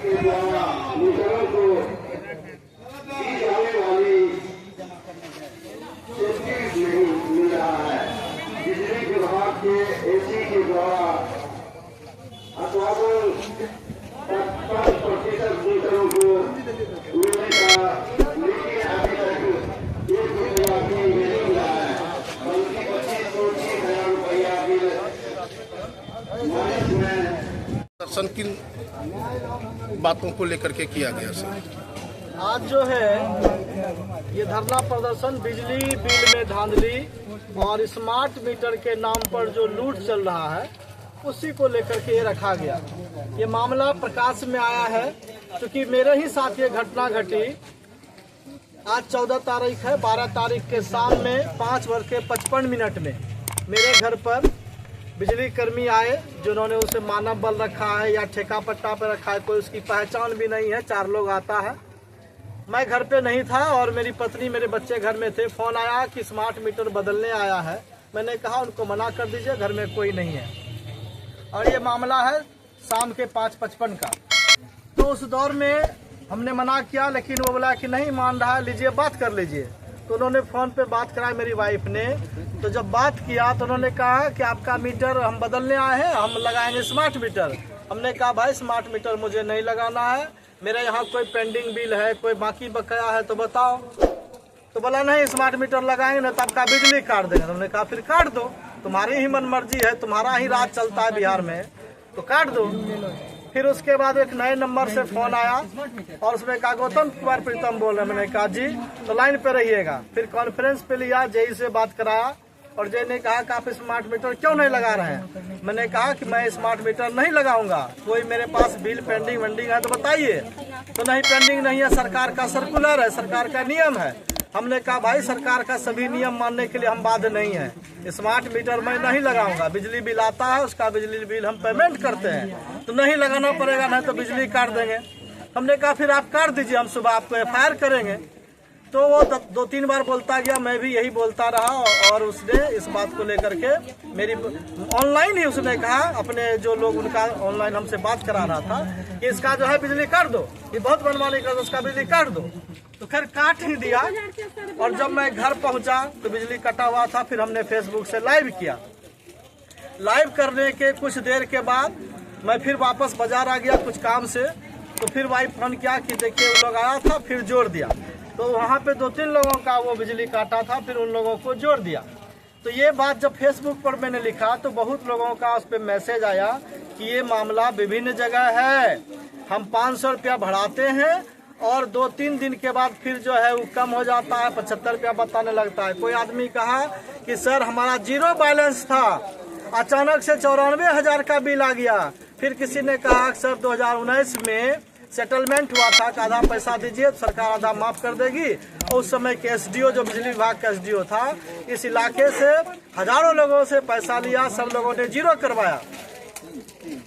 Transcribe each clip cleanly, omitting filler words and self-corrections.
के द्वारा मीटरों को दी जाने वाली सेफ्टी नहीं मिल रहा है। बिजली विभाग के एसी के द्वारा अथवा 50% मीटरों को मिलने का, लेकिन अभी तक एक रुपया भी नहीं मिला है, बल्कि 25,000 रुपया बिल माइनस में। दर्शन किन बातों को लेकर के किया गया सर? आज जो है ये धरना प्रदर्शन बिजली बिल में धांधली और स्मार्ट मीटर के नाम पर जो लूट चल रहा है उसी को लेकर के ये रखा गया। ये मामला प्रकाश में आया है क्योंकि मेरे ही साथ ये घटना घटी। आज 14 तारीख है, 12 तारीख के शाम में 5:55 में मेरे घर पर बिजली कर्मी आए, जिन्होंने उसे मानव बल रखा है या ठेका पट्टा पे रखा है, कोई उसकी पहचान भी नहीं है। 4 लोग आता है। मैं घर पे नहीं था और मेरी पत्नी मेरे बच्चे घर में थे। फोन आया कि स्मार्ट मीटर बदलने आया है। मैंने कहा उनको मना कर दीजिए, घर में कोई नहीं है। और ये मामला है शाम के 5:55 का। तो उस दौर में हमने मना किया, लेकिन वो बोला कि नहीं मान रहा है, लीजिए बात कर लीजिए। तो उन्होंने फ़ोन पे बात कराई मेरी वाइफ ने। तो जब बात किया तो उन्होंने कहा कि आपका मीटर हम बदलने आए हैं, हम लगाएंगे स्मार्ट मीटर। हमने कहा भाई स्मार्ट मीटर मुझे नहीं लगाना है, मेरे यहाँ कोई पेंडिंग बिल है, कोई बाकी बकाया है तो बताओ। तो बोला नहीं स्मार्ट मीटर लगाएंगे ना तो आपका बिजली काट देंगे। हमने कहा फिर काट दो, तुम्हारी ही मन मर्जी है, तुम्हारा ही राज चलता है बिहार में, तो काट दो। फिर उसके बाद एक नए नंबर से फोन आया और उसमें कहा गौतम कुमार प्रीतम बोल रहे हैं। मैंने कहा जी, तो लाइन पे रहिएगा। फिर कॉन्फ्रेंस पे लिया, जेई से बात कराया और जेई ने कहा कि आप स्मार्ट मीटर क्यों नहीं लगा रहे हैं। मैंने कहा कि मैं स्मार्ट मीटर नहीं लगाऊंगा, कोई मेरे पास बिल पेंडिंग वेंडिंग है तो बताइए। तो नहीं पेंडिंग नहीं है, सरकार का सर्कुलर है, सरकार का नियम है। हमने कहा भाई सरकार का सभी नियम मानने के लिए हम बाध्य नहीं है, स्मार्ट मीटर मैं नहीं लगाऊंगा। बिजली बिल आता है, उसका बिजली बिल हम पेमेंट करते हैं, तो नहीं लगाना पड़ेगा, नहीं तो बिजली काट देंगे। हमने कहा फिर आप काट दीजिए, हम सुबह आपको FIR करेंगे। तो वो 2-3 बार बोलता गया, मैं भी यही बोलता रहा और उसने इस बात को लेकर के मेरी ऑनलाइन ही उसने कहा, अपने जो लोग उनका ऑनलाइन हमसे बात करा रहा था कि इसका जो है बिजली काट दो, ये बहुत मनमानी कर दो, उसका बिजली काट दो। तो खैर काट ही दिया। और जब मैं घर पहुंचा तो बिजली कटा हुआ था। फिर हमने फेसबुक से लाइव किया। लाइव करने के कुछ देर के बाद मैं फिर वापस बाजार आ गया कुछ काम से। तो फिर वाइफ फोन किया कि देखिए वो लोग आया था, फिर जोड़ दिया। तो वहाँ पे 2-3 लोगों का वो बिजली काटा था, फिर उन लोगों को जोड़ दिया। तो ये बात जब फेसबुक पर मैंने लिखा तो बहुत लोगों का उस पर मैसेज आया कि ये मामला विभिन्न जगह है, हम 500 रुपया बढ़ाते हैं और 2-3 दिन के बाद फिर जो है वो कम हो जाता है, 75 रुपया बताने लगता है। कोई आदमी कहा कि सर हमारा 0 बैलेंस था, अचानक से 94,000 का बिल आ गया। फिर किसी ने कहा सर 2019 में सेटलमेंट हुआ था कि आधा पैसा दीजिए, सरकार आधा माफ कर देगी। उस समय के SDO जो बिजली विभाग का SDO था, इस इलाके से हजारों लोगों से पैसा लिया, सब लोगों ने 0 करवाया।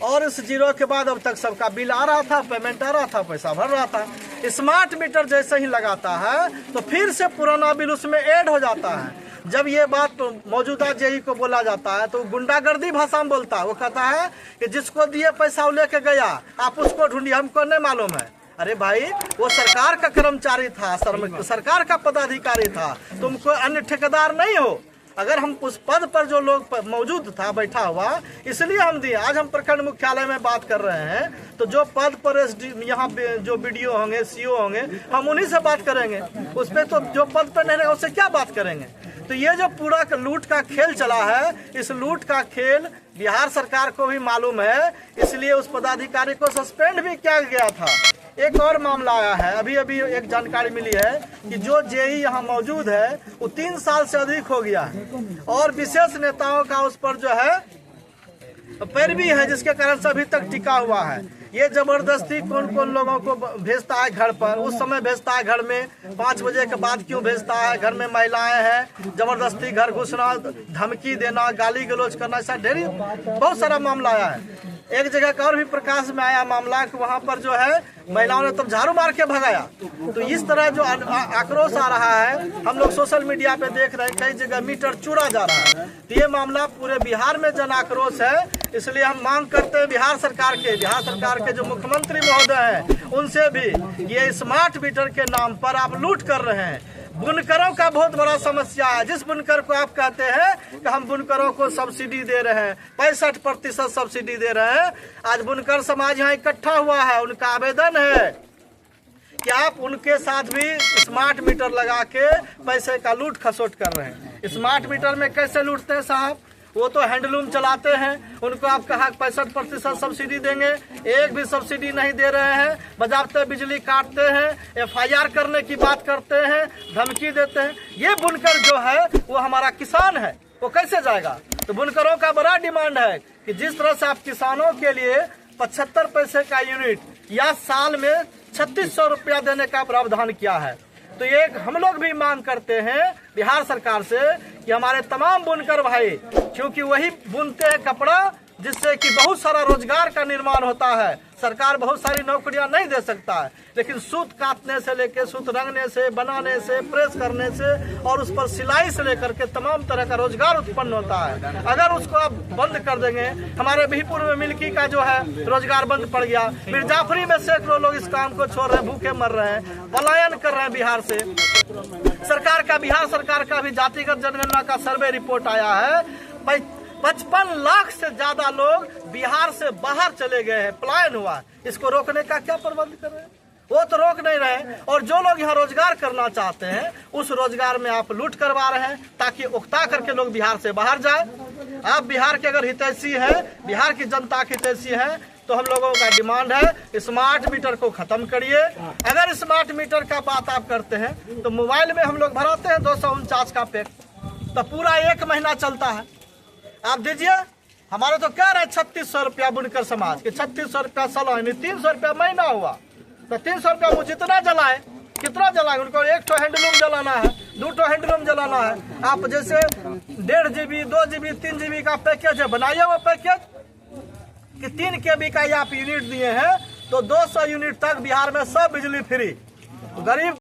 और इस 0 के बाद अब तक सबका बिल आ रहा था, पेमेंट आ रहा था, पैसा भर रहा था। स्मार्ट मीटर जैसे ही लगाता है तो फिर से पुराना बिल उसमें ऐड हो जाता है। जब ये बात मौजूदा जेई को बोला जाता है तो गुंडागर्दी भाषा में बोलता है। वो कहता है कि जिसको दिए पैसा वो लेके गया, आप उसको ढूंढिए, हमको नहीं मालूम है। अरे भाई वो सरकार का कर्मचारी था, सरकार का पदाधिकारी था, तुम कोई अन्य ठेकेदार नहीं हो। अगर हम उस पद पर जो लोग मौजूद था बैठा हुआ, इसलिए हम दिए। आज हम प्रखंड मुख्यालय में बात कर रहे हैं तो जो पद पर यहाँ जो BDO होंगे, CO होंगे, हम उन्हीं से बात करेंगे। उस पर तो जो पद पर नहीं रहेगा उससे क्या बात करेंगे। तो ये जो पूरा लूट का खेल चला है, इस लूट का खेल बिहार सरकार को भी मालूम है, इसलिए उस पदाधिकारी को सस्पेंड भी किया गया था। एक और मामला आया है, अभी एक जानकारी मिली है कि जो जेई यहाँ मौजूद है वो 3 साल से अधिक हो गया है और विशेष नेताओं का उस पर जो है पैरवी है, जिसके कारण से अभी तक टिका हुआ है। ये जबरदस्ती कौन कौन लोगों को भेजता है घर पर, उस समय भेजता है घर में, 5 बजे के बाद क्यों भेजता है, घर में महिलाएं हैं, जबरदस्ती घर घुसना, धमकी देना, गाली गलौज करना, ऐसा ढेर बहुत सारा मामला आया है। एक जगह का और भी प्रकाश में आया मामला कि वहाँ पर जो है महिलाओं ने तब झाड़ू मार के भगाया। तो इस तरह जो आक्रोश आ रहा है, हम लोग सोशल मीडिया पे देख रहे हैं कई जगह मीटर चुरा जा रहा है। तो ये मामला पूरे बिहार में जन आक्रोश है। इसलिए हम मांग करते हैं बिहार सरकार के जो मुख्यमंत्री महोदय हैं उनसे भी, ये स्मार्ट मीटर के नाम पर आप लूट कर रहे हैं। बुनकरों का बहुत बड़ा समस्या है। जिस बुनकर को आप कहते हैं कि हम बुनकरों को सब्सिडी दे रहे हैं, 65% सब्सिडी दे रहे हैं, आज बुनकर समाज यहाँ इकट्ठा हुआ है। उनका आवेदन है कि आप उनके साथ भी स्मार्ट मीटर लगा के पैसे का लूट खसोट कर रहे हैं। स्मार्ट मीटर में कैसे लूटते हैं साहब? वो तो हैंडलूम चलाते हैं, उनको आप कहा 65% सब्सिडी देंगे, एक भी सब्सिडी नहीं दे रहे हैं। बजाते बिजली काटते हैं, FIR करने की बात करते हैं, धमकी देते हैं। ये बुनकर जो है वो हमारा किसान है, वो कैसे जाएगा? तो बुनकरों का बड़ा डिमांड है कि जिस तरह से आप किसानों के लिए 75 पैसे का यूनिट या साल में 3600 रुपया देने का प्रावधान किया है, तो ये हम लोग भी मांग करते हैं बिहार सरकार से कि हमारे तमाम बुनकर भाई, क्योंकि वही बुनते हैं कपड़ा जिससे कि बहुत सारा रोजगार का निर्माण होता है। सरकार बहुत सारी नौकरियां नहीं दे सकता है, लेकिन सूत काटने से लेकर सूत रंगने से, बनाने से, प्रेस करने से और उस पर सिलाई से लेकर के तमाम तरह का रोजगार उत्पन्न होता है। अगर उसको आप बंद कर देंगे, हमारे बिहपुर में मिल्की का जो है रोजगार बंद पड़ गया, मिर्जापुरी में सैकड़ों लोग इस काम को छोड़ रहे हैं, भूखे मर रहे हैं, पलायन कर रहे हैं बिहार से। बिहार सरकार का भी जातिगत जनगणना का सर्वे रिपोर्ट आया है, 55 लाख से ज्यादा लोग बिहार से बाहर चले गए हैं, पलायन हुआ। इसको रोकने का क्या प्रबंध कर रहे हैं? वो तो रोक नहीं रहे। और जो लोग यहाँ रोजगार करना चाहते हैं उस रोजगार में आप लूट करवा रहे हैं ताकि उकता करके लोग बिहार से बाहर जाए। आप बिहार के अगर हितैषी है, बिहार की जनता के हितैषी है, तो हम लोगों का डिमांड है स्मार्ट मीटर को खत्म करिए। अगर स्मार्ट मीटर का बात आप करते हैं तो मोबाइल में हम लोग भराते हैं 249 का पैक, तो पूरा 1 महीना चलता है। आप दीजिए, हमारे तो कह रहे हैं 3600 रुपया बुनकर समाज के, 3600 रुपया साल, 300 रुपया महीना हुआ, तो 300 रुपया वो जितना जलाए, कितना जलाए? उनको 1 ठो हैंडलूम जलाना है, 2 ठो हैंडलूम जलाना है। आप जैसे 1.5 GB, 2 GB, 3 GB का पैकेज है, बनाइए वो पैकेज कि 3 KB का आप यूनिट दिए हैं तो 200 यूनिट तक बिहार में सब बिजली फ्री। गरीब